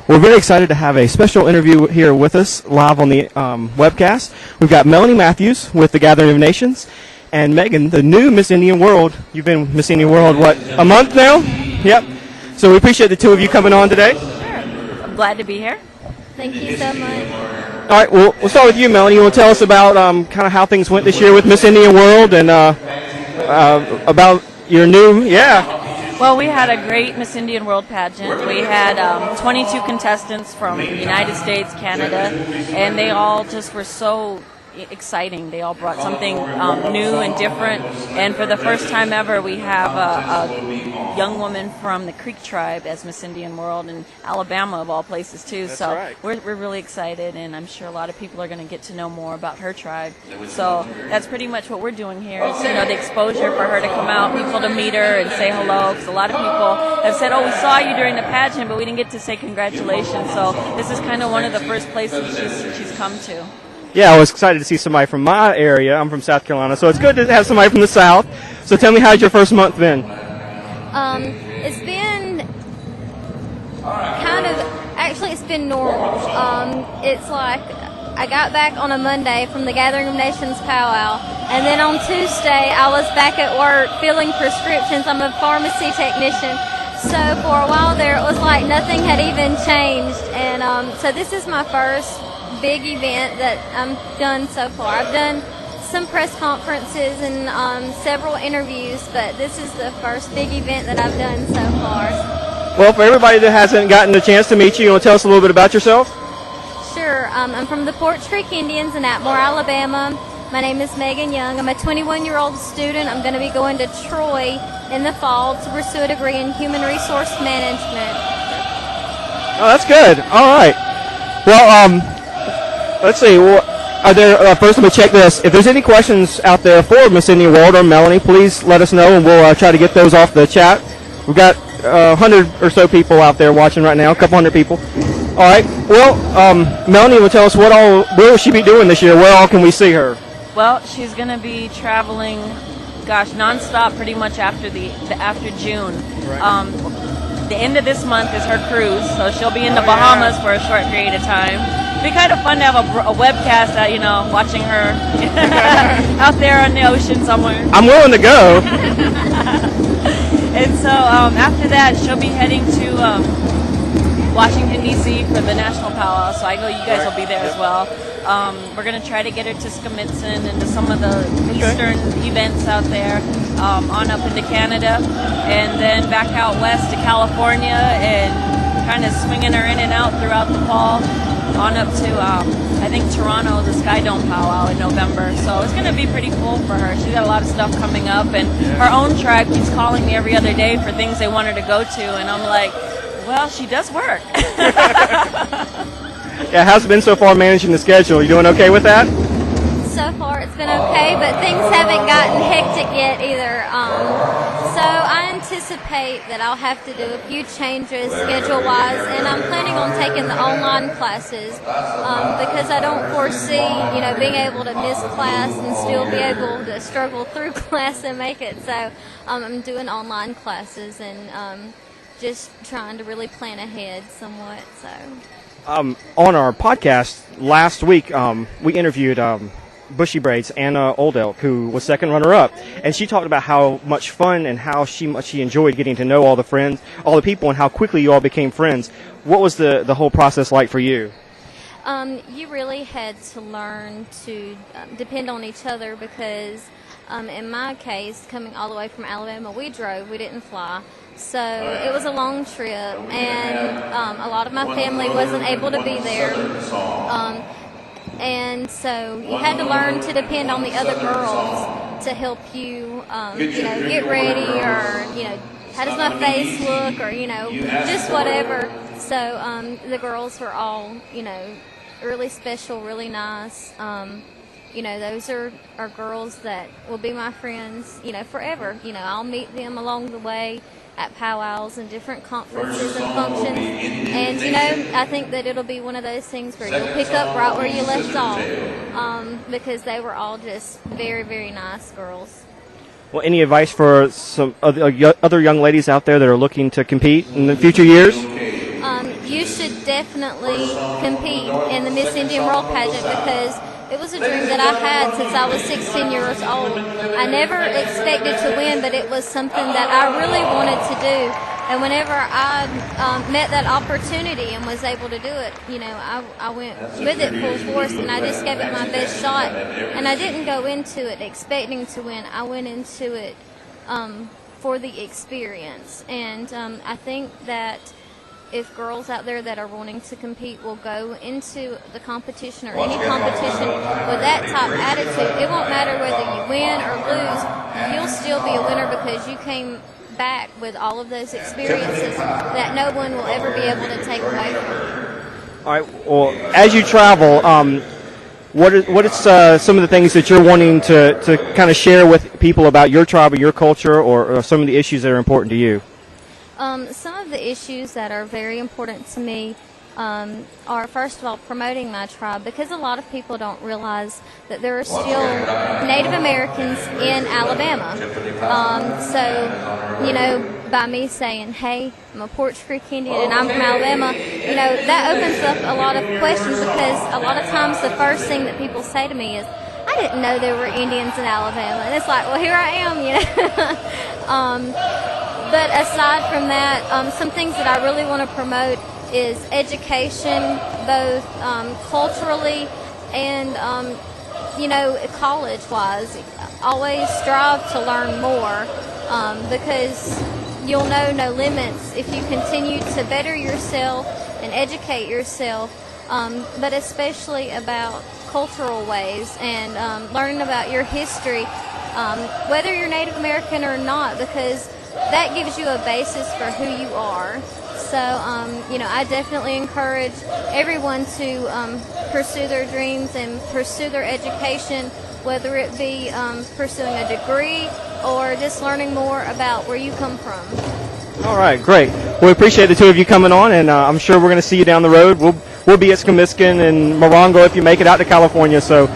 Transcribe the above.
We're very excited to have a special interview here with us live on the webcast. We've got Melanie Matthews with the Gathering of Nations and Megan, the new Miss Indian World. You've been Miss Indian World, what, a month now? Yep. So we appreciate the two of you coming on today. Sure. I'm glad to be here. Thank you so much. All right, well, we'll start with you, Melanie. You want to tell us about kind of how things went this year with Miss Indian World and about your new, Well, we had a great Miss Indian World pageant. We had 22 contestants from the United States, Canada, and they all just were so exciting. They all brought something new and different. And for the first time ever, we have a young woman from the Creek tribe as Miss Indian World in Alabama, of all places, too. That's so right. we're really excited, and I'm sure a lot of people are going to get to know more about her tribe. So that's pretty much what we're doing here is, the exposure for her to come out, people to meet her and say hello, because a lot of people have said, oh, we saw you during the pageant, but we didn't get to say congratulations. So this is kind of one of the first places she's come to. Yeah, I was excited to see somebody from my area. I'm from South Carolina, so it's good to have somebody from the South. So tell me, how's your first month been? It's been it's been normal. It's like I got back on a Monday from the Gathering of Nations powwow, and then on Tuesday I was back at work filling prescriptions. I'm a pharmacy technician. So for a while there, it was like nothing had even changed. And so this is my first big event that I've done so far. I've done some press conferences and several interviews, but this is the first big event that I've done so far. Well, for everybody that hasn't gotten the chance to meet you, you want to tell us a little bit about yourself? Sure. I'm from the Porch Creek Indians in Atmore, Alabama. My name is Megan Young. I'm a 21-year-old student. I'm going to be going to Troy in the fall to pursue a degree in human resource management. Oh, that's good. All right. Well, let's see. Are there? First, let me check this. If there's any questions out there for Miss Indian World or Melanie, please let us know, and we'll try to get those off the chat. We've got 100 or so people out there watching right now, a couple hundred people. All right. Well, Melanie will tell us where will she be doing this year? Where all can we see her? Well, she's going to be traveling, nonstop pretty much after June. Right. The end of this month is her cruise, so she'll be in the Bahamas for a short period of time. It'd be kind of fun to have a webcast, watching her out there on the ocean somewhere. I'm willing to go. And so after that, she'll be heading to Washington, D.C. for the National Powwow, so I know you guys will be there as well. We're going to try to get her to Skamitsyn and to some of the eastern events out there, on up into Canada, and then back out west to California, and kind of swinging her in and out throughout the fall, on up to, I think, Toronto, the Sky Dome powwow in November. So it's going to be pretty cool for her. She's got a lot of stuff coming up, and her own tribe keeps calling me every other day for things they want her to go to, and I'm like, well, she does work. Yeah, how's it been so far managing the schedule? You doing okay with that? So far, it's been okay, but things haven't gotten hectic yet either. So I anticipate that I'll have to do a few changes schedule-wise, and I'm planning on taking the online classes because I don't foresee, being able to miss class and still be able to struggle through class and make it. So I'm doing online classes and just trying to really plan ahead somewhat. So. On our podcast last week, we interviewed Bushy Braids Anna Old Elk, who was second runner-up, and she talked about how much fun and how much she enjoyed getting to know all the people, and how quickly you all became friends. What was the whole process like for you? You really had to learn to depend on each other because, in my case, coming all the way from Alabama, we drove, we didn't fly. So it was a long trip, and a lot of my family wasn't able to be there. And so you had to learn to depend on the other girls to help you, get ready, or, how does my face look, or, just whatever. So the girls were all, really special, really nice. Those are girls that will be my friends, forever. I'll meet them along the way at powwows and different conferences and functions. And, I think that it'll be one of those things where you'll pick up right where you left off because they were all just very, very nice girls. Well, any advice for some other young ladies out there that are looking to compete in the future years? You should definitely definitely compete in the Miss Indian World pageant because it was a dream that I had since I was 16 years old. I never expected to win, but it was something that I really wanted to do. And whenever I met that opportunity and was able to do it, I went with it full force, and I just gave it my best shot. And I didn't go into it expecting to win. I went into it for the experience. And I think that if girls out there that are wanting to compete will go into the competition or any competition with that type of attitude, it won't matter whether you win or lose, you'll still be a winner because you came back with all of those experiences that no one will ever be able to take away from you. All right. Well, as you travel, what is some of the things that you're wanting to kind of share with people about your tribe or your culture, or some of the issues that are important to you? Some of the issues that are very important to me are, first of all, promoting my tribe, because a lot of people don't realize that there are still Native Americans in Alabama. So, by me saying, hey, I'm a Porch Creek Indian and I'm from Alabama, that opens up a lot of questions, because a lot of times the first thing that people say to me is, I didn't know there were Indians in Alabama. And it's like, well, here I am, But aside from that, some things that I really want to promote is education, both culturally and, college-wise. Always strive to learn more because you'll know no limits if you continue to better yourself and educate yourself, but especially about cultural ways and learning about your history, whether you're Native American or not, because that gives you a basis for who you are. So, I definitely encourage everyone to pursue their dreams and pursue their education, whether it be pursuing a degree or just learning more about where you come from. All right, great. Well, we appreciate the two of you coming on, and I'm sure we're going to see you down the road. We'll be at Skamiskin and Morongo if you make it out to California. So